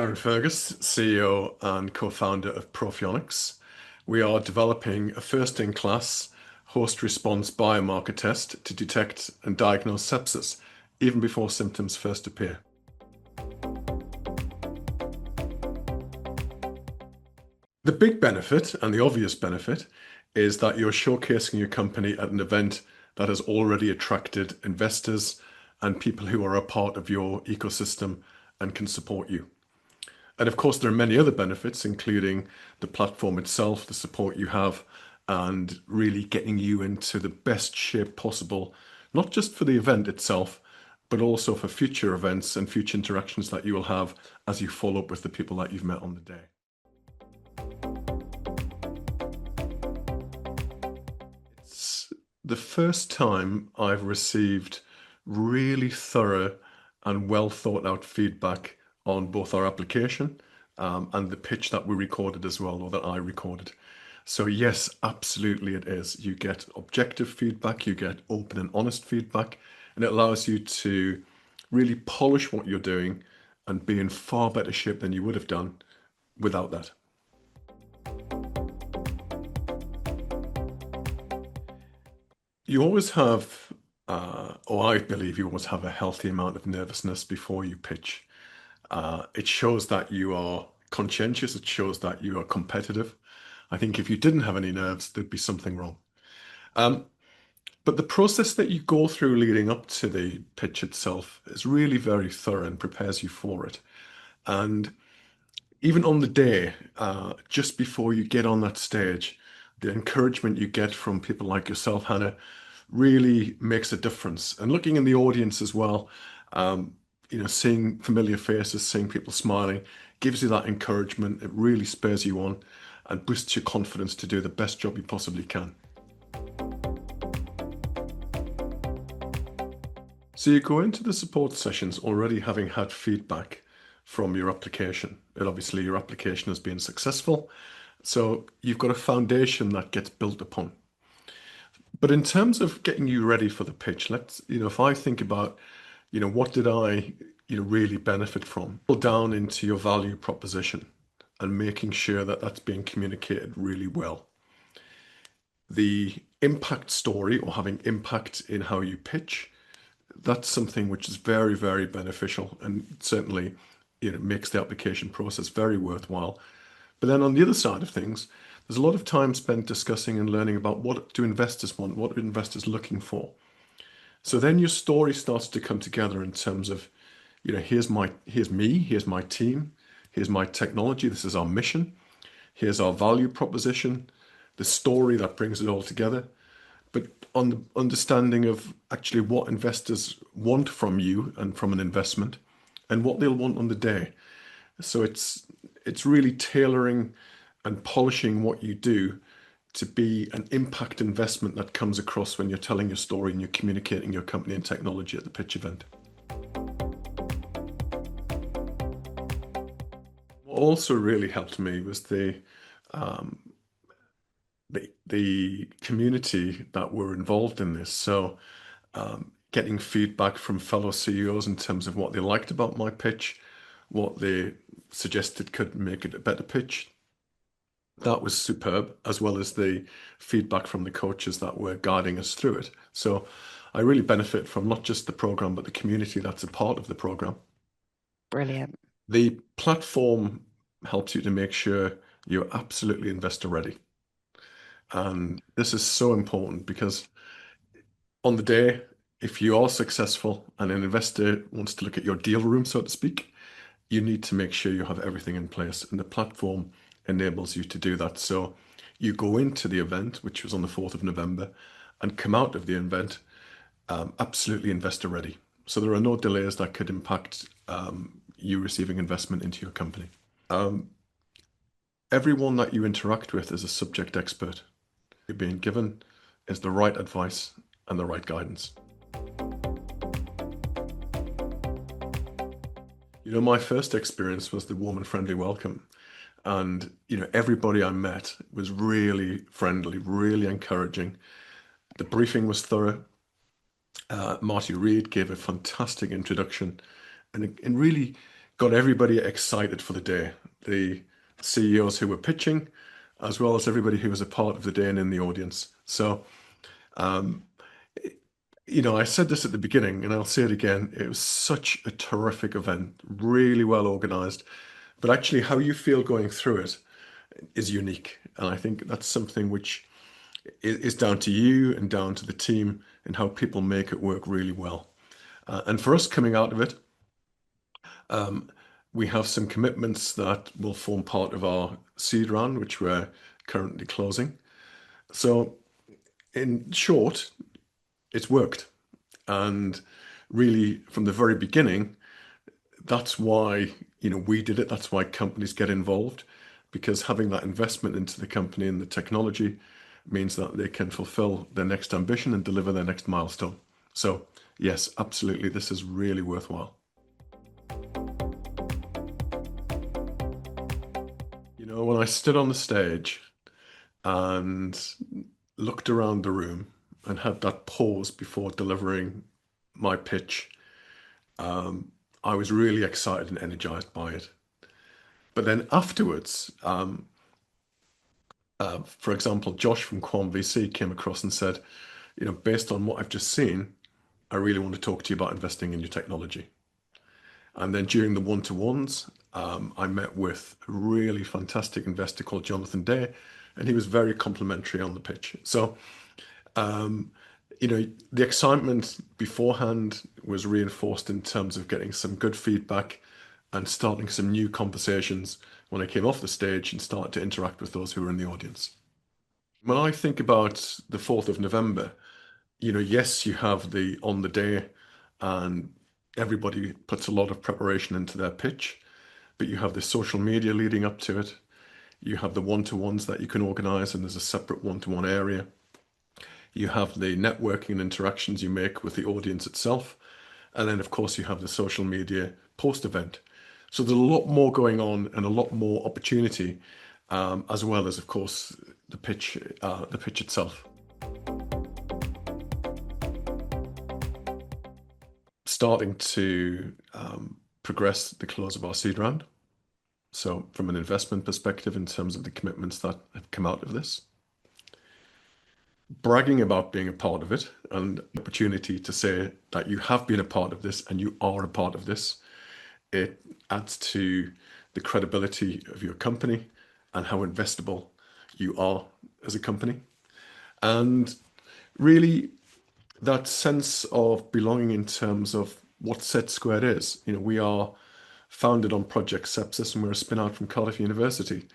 Darren Fergus, CEO and co-founder of Profionics. We are developing a first-in-class host-response biomarker test to detect and diagnose sepsis even before symptoms first appear. The big benefit, and the obvious benefit, is that you're showcasing your company at an event that has already attracted investors and people who are a part of your ecosystem and can support you. And of course, there are many other benefits, including the platform itself, the support you have, and really getting you into the best shape possible, not just for the event itself, but also for future events and future interactions that you will have as you follow up with the people that you've met on the day. It's the first time I've received really thorough and well thought out feedback on both our application and the pitch that we recorded as well, or that I recorded. So yes, absolutely it is. You get objective feedback, you get open and honest feedback, and it allows you to really polish what you're doing and be in far better shape than you would have done without that. You always have, or I believe you always have a healthy amount of nervousness before you pitch. It shows that you are conscientious, it shows that you are competitive. I think if you didn't have any nerves, there'd be something wrong. But the process that you go through leading up to the pitch itself is really very thorough and prepares you for it. And even on the day, just before you get on that stage, the encouragement you get from people like yourself, Hannah, really makes a difference. And looking in the audience as well, seeing familiar faces, seeing people smiling, gives you that encouragement. It really spurs you on and boosts your confidence to do the best job you possibly can. So you go into the support sessions already having had feedback from your application. And obviously your application has been successful. So you've got a foundation that gets built upon. But in terms of getting you ready for the pitch, if I think about, what did I, really benefit from? Pull down into your value proposition and making sure that that's being communicated really well. The impact story, or having impact in how you pitch, that's something which is very, very beneficial and certainly, makes the application process very worthwhile. But then on the other side of things, there's a lot of time spent discussing and learning about what do investors want, what are investors looking for. So then your story starts to come together in terms of, here's me, here's my team, here's my technology, this is our mission, here's our value proposition, the story that brings it all together. But on the understanding of actually what investors want from you and from an investment and what they'll want on the day. So it's really tailoring and polishing what you do to be an impact investment that comes across when you're telling your story and you're communicating your company and technology at the pitch event. What also really helped me was the community that were involved in this. So getting feedback from fellow CEOs in terms of what they liked about my pitch, what they suggested could make it a better pitch. That was superb, as well as the feedback from the coaches that were guiding us through it. So I really benefit from not just the program, but the community that's a part of the program. Brilliant. The platform helps you to make sure you're absolutely investor ready. And this is so important because on the day, if you are successful and an investor wants to look at your deal room, so to speak, you need to make sure you have everything in place, and the platform enables you to do that. So you go into the event, which was on the 4th of November, and come out of the event absolutely investor ready. So there are no delays that could impact you receiving investment into your company. Everyone that you interact with is a subject expert. You're being given is the right advice and the right guidance. My first experience was the warm and friendly welcome. And, everybody I met was really friendly, really encouraging. The briefing was thorough. Marty Reed gave a fantastic introduction and really got everybody excited for the day. The CEOs who were pitching, as well as everybody who was a part of the day and in the audience. So, um, I said this at the beginning and I'll say it again. It was such a terrific event, really well organized. But actually, how you feel going through it is unique. And I think that's something which is down to you and down to the team and how people make it work really well. And for us coming out of it, um, we have some commitments that will form part of our seed round, which we're currently closing. So, in short, it's worked. And really, from the very beginning, that's why, we did it. That's why companies get involved, because having that investment into the company and the technology means that they can fulfill their next ambition and deliver their next milestone. So, yes, absolutely, this is really worthwhile. When I stood on the stage and looked around the room and had that pause before delivering my pitch, I was really excited and energized by it. But then afterwards, for example, Josh from Quam VC came across and said, based on what I've just seen, I really want to talk to you about investing in your technology. And then during the one-to-ones, I met with a really fantastic investor called Jonathan Day, and he was very complimentary on the pitch. So, the excitement beforehand was reinforced in terms of getting some good feedback and starting some new conversations when I came off the stage and started to interact with those who were in the audience. When I think about the 4th of November, yes, you have the on the day and everybody puts a lot of preparation into their pitch, but you have the social media leading up to it. You have the one-to-ones that you can organize, and there's a separate one-to-one area. You have the networking and interactions you make with the audience itself. And then, of course, you have the social media post-event. So there's a lot more going on and a lot more opportunity, as well as, of course, the pitch itself. Starting to progress the close of our seed round. So from an investment perspective, in terms of the commitments that have come out of this, bragging about being a part of it and the opportunity to say that you have been a part of this and you are a part of this, it adds to the credibility of your company and how investable you are as a company. And really, that sense of belonging in terms of what SETsquared is. We are founded on Project Sepsis and we're a spin out from Cardiff University.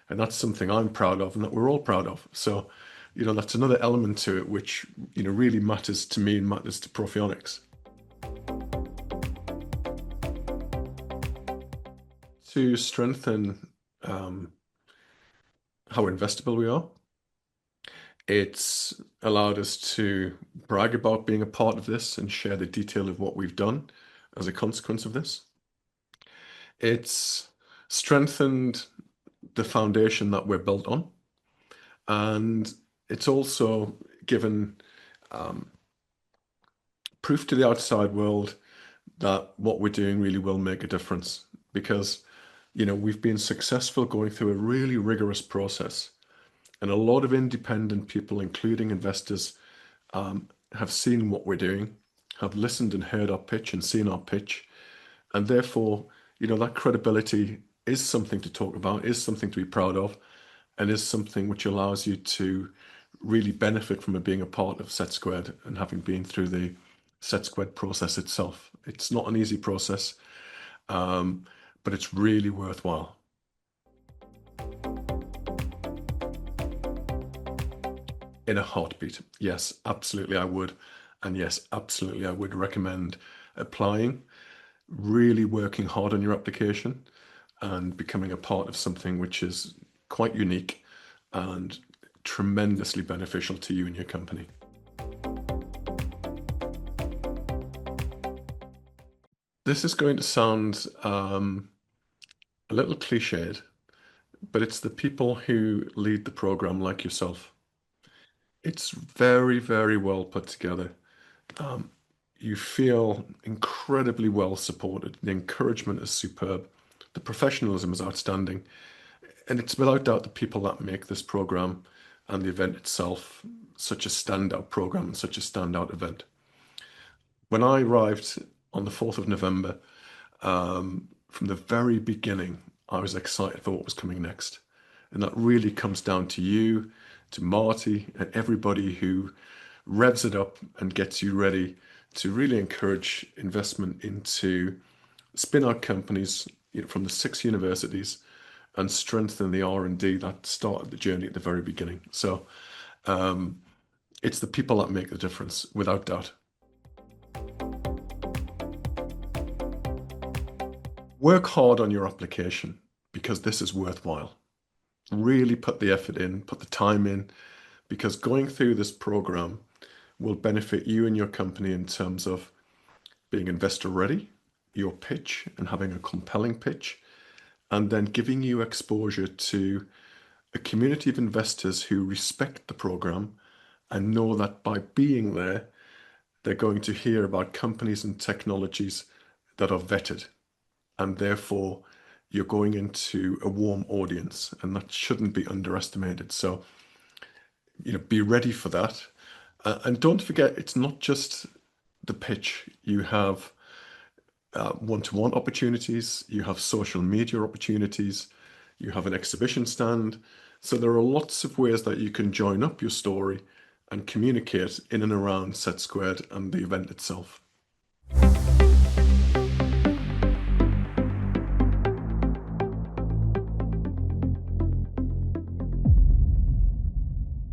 And that's something I'm proud of and that we're all proud of. So, that's another element to it which, really matters to me and matters to Profionics. To strengthen how investable we are, it's allowed us to brag about being a part of this and share the detail of what we've done as a consequence of this. It's strengthened the foundation that we're built on. And it's also given proof to the outside world that what we're doing really will make a difference because, we've been successful going through a really rigorous process. And a lot of independent people, including investors, have seen what we're doing, have listened and heard our pitch and seen our pitch. And therefore, that credibility is something to talk about, is something to be proud of, and is something which allows you to really benefit from it being a part of SETsquared and having been through the SETsquared process itself. It's not an easy process, but it's really worthwhile. In a heartbeat. Yes, absolutely I would. And yes, absolutely I would recommend applying, really working hard on your application and becoming a part of something which is quite unique and tremendously beneficial to you and your company. This is going to sound a little cliched, but it's the people who lead the program like yourself. It's very, very well put together. You feel incredibly well supported. The encouragement is superb. The professionalism is outstanding. And it's without doubt the people that make this program and the event itself such a standout program and such a standout event. When I arrived on the 4th of November, from the very beginning, I was excited for what was coming next. And that really comes down to you, to Marty, and everybody who revs it up and gets you ready to really encourage investment into spin-out companies, from the 6 universities, and strengthen the R&D that started the journey at the very beginning. So it's the people that make the difference, without doubt. Work hard on your application because this is worthwhile. Really put the effort in, put the time in, because going through this program will benefit you and your company in terms of being investor ready, your pitch and having a compelling pitch, and then giving you exposure to a community of investors who respect the program and know that by being there, they're going to hear about companies and technologies that are vetted. And therefore, you're going into a warm audience, and that shouldn't be underestimated. So, be ready for that. And don't forget, it's not just the pitch. You have one-to-one opportunities, you have social media opportunities, you have an exhibition stand. So there are lots of ways that you can join up your story and communicate in and around SETsquared and the event itself.